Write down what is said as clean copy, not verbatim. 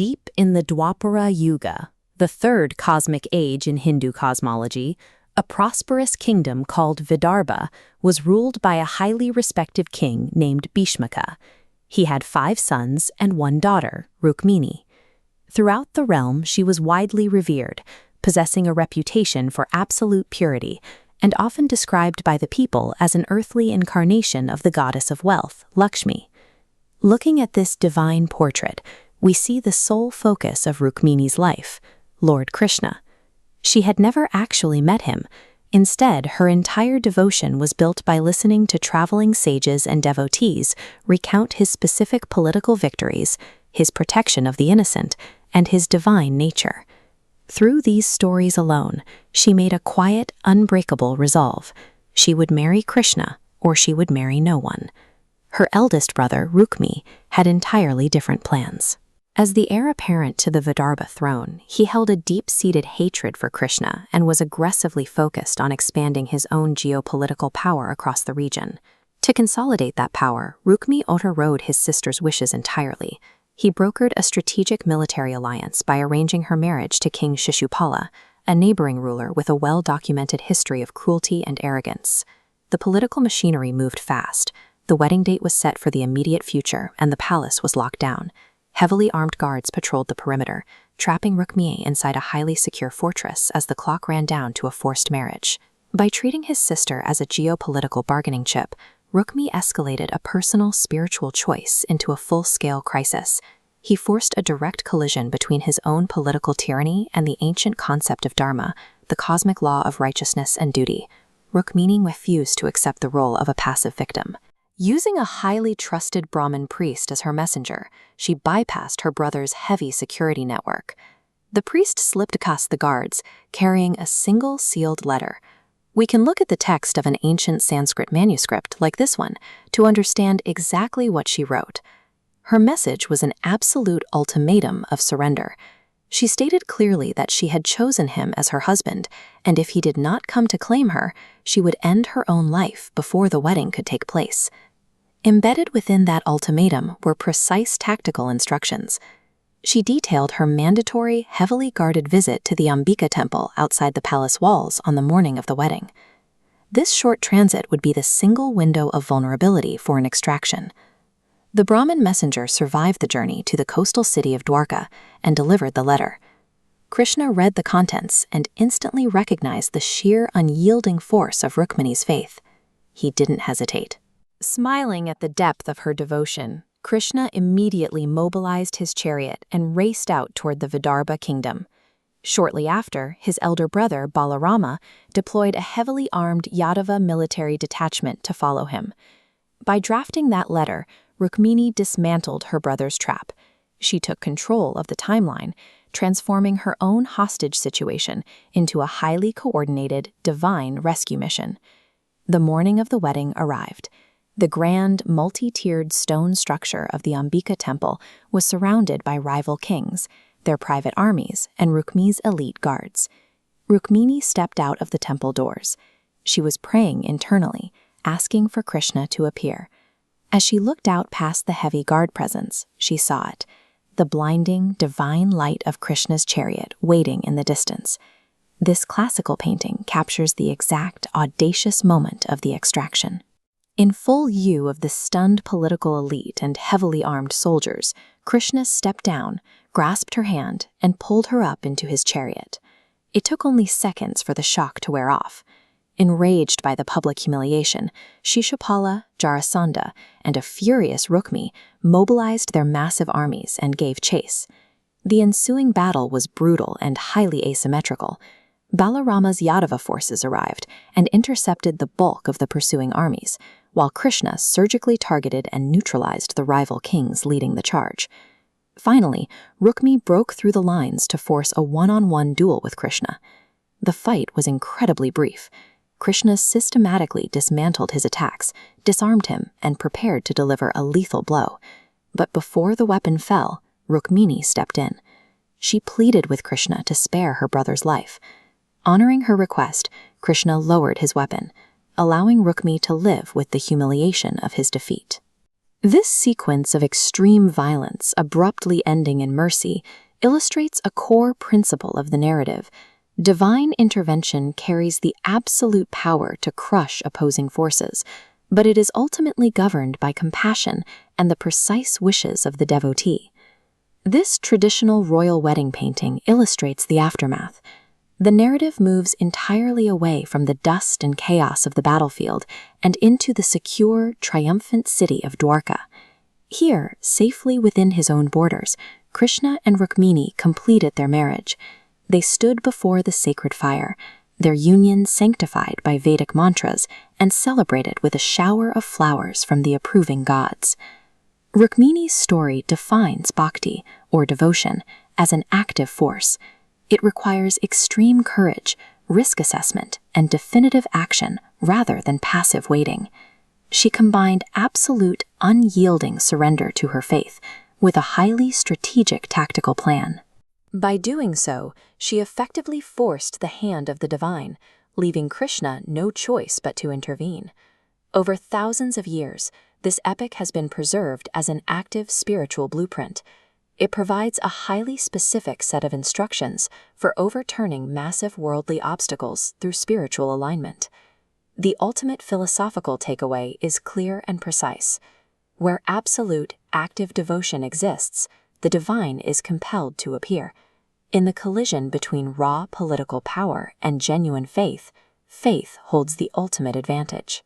Deep in the Dwapara Yuga, the third cosmic age in Hindu cosmology, a prosperous kingdom called Vidarbha was ruled by a highly respected king named Bhishmaka. He had 5 sons and 1 daughter, Rukmini. Throughout the realm, she was widely revered, possessing a reputation for absolute purity, and often described by the people as an earthly incarnation of the goddess of wealth, Lakshmi. Looking at this divine portrait, we see the sole focus of Rukmini's life, Lord Krishna. She had never actually met him. Instead, her entire devotion was built by listening to traveling sages and devotees recount his specific political victories, his protection of the innocent, and his divine nature. Through these stories alone, she made a quiet, unbreakable resolve. She would marry Krishna, or she would marry no one. Her eldest brother, Rukmi, had entirely different plans. As the heir apparent to the Vidarbha throne, he held a deep-seated hatred for Krishna and was aggressively focused on expanding his own geopolitical power across the region. To consolidate that power, Rukmi overrode his sister's wishes entirely. He brokered a strategic military alliance by arranging her marriage to King Shishupala, a neighboring ruler with a well-documented history of cruelty and arrogance. The political machinery moved fast. The wedding date was set for the immediate future, and the palace was locked down. Heavily armed guards patrolled the perimeter, trapping Rukmi inside a highly secure fortress as the clock ran down to a forced marriage. By treating his sister as a geopolitical bargaining chip, Rukmi escalated a personal spiritual choice into a full-scale crisis. He forced a direct collision between his own political tyranny and the ancient concept of dharma, the cosmic law of righteousness and duty. Rukmini refused to accept the role of a passive victim. Using a highly trusted Brahmin priest as her messenger, she bypassed her brother's heavy security network. The priest slipped past the guards, carrying a single sealed letter. We can look at the text of an ancient Sanskrit manuscript like this one to understand exactly what she wrote. Her message was an absolute ultimatum of surrender. She stated clearly that she had chosen him as her husband, and if he did not come to claim her, she would end her own life before the wedding could take place. Embedded within that ultimatum were precise tactical instructions. She detailed her mandatory, heavily guarded visit to the Ambika Temple outside the palace walls on the morning of the wedding. This short transit would be the single window of vulnerability for an extraction. The Brahmin messenger survived the journey to the coastal city of Dwarka and delivered the letter. Krishna read the contents and instantly recognized the sheer, unyielding force of Rukmini's faith. He didn't hesitate. Smiling at the depth of her devotion, Krishna immediately mobilized his chariot and raced out toward the Vidarbha kingdom. Shortly after, his elder brother, Balarama, deployed a heavily armed Yadava military detachment to follow him. By drafting that letter, Rukmini dismantled her brother's trap. She took control of the timeline, transforming her own hostage situation into a highly coordinated, divine rescue mission. The morning of the wedding arrived. The grand, multi-tiered stone structure of the Ambika Temple was surrounded by rival kings, their private armies, and Rukmi's elite guards. Rukmini stepped out of the temple doors. She was praying internally, asking for Krishna to appear. As she looked out past the heavy guard presence, she saw it, the blinding, divine light of Krishna's chariot waiting in the distance. This classical painting captures the exact, audacious moment of the extraction. In full view of the stunned political elite and heavily armed soldiers, Krishna stepped down, grasped her hand, and pulled her up into his chariot. It took only seconds for the shock to wear off. Enraged by the public humiliation, Shishupala, Jarasandha, and a furious Rukmi mobilized their massive armies and gave chase. The ensuing battle was brutal and highly asymmetrical. Balarama's Yadava forces arrived and intercepted the bulk of the pursuing armies, while Krishna surgically targeted and neutralized the rival kings leading the charge. Finally, Rukmi broke through the lines to force a one-on-one duel with Krishna. The fight was incredibly brief. Krishna systematically dismantled his attacks, disarmed him, and prepared to deliver a lethal blow. But before the weapon fell, Rukmini stepped in. She pleaded with Krishna to spare her brother's life. Honoring her request, Krishna lowered his weapon, allowing Rukmi to live with the humiliation of his defeat. This sequence of extreme violence, abruptly ending in mercy, illustrates a core principle of the narrative. Divine intervention carries the absolute power to crush opposing forces, but it is ultimately governed by compassion and the precise wishes of the devotee. This traditional royal wedding painting illustrates the aftermath. The narrative moves entirely away from the dust and chaos of the battlefield and into the secure, triumphant city of Dwarka. Here, safely within his own borders, Krishna and Rukmini completed their marriage. They stood before the sacred fire, their union sanctified by Vedic mantras and celebrated with a shower of flowers from the approving gods. Rukmini's story defines Bhakti, or devotion, as an active force. It requires extreme courage, risk assessment, and definitive action rather than passive waiting. She combined absolute, unyielding surrender to her faith with a highly strategic tactical plan. By doing so, she effectively forced the hand of the divine, leaving Krishna no choice but to intervene. Over thousands of years, this epic has been preserved as an active spiritual blueprint. It provides a highly specific set of instructions for overturning massive worldly obstacles through spiritual alignment. The ultimate philosophical takeaway is clear and precise. Where absolute, active devotion exists, the divine is compelled to appear. In the collision between raw political power and genuine faith, faith holds the ultimate advantage.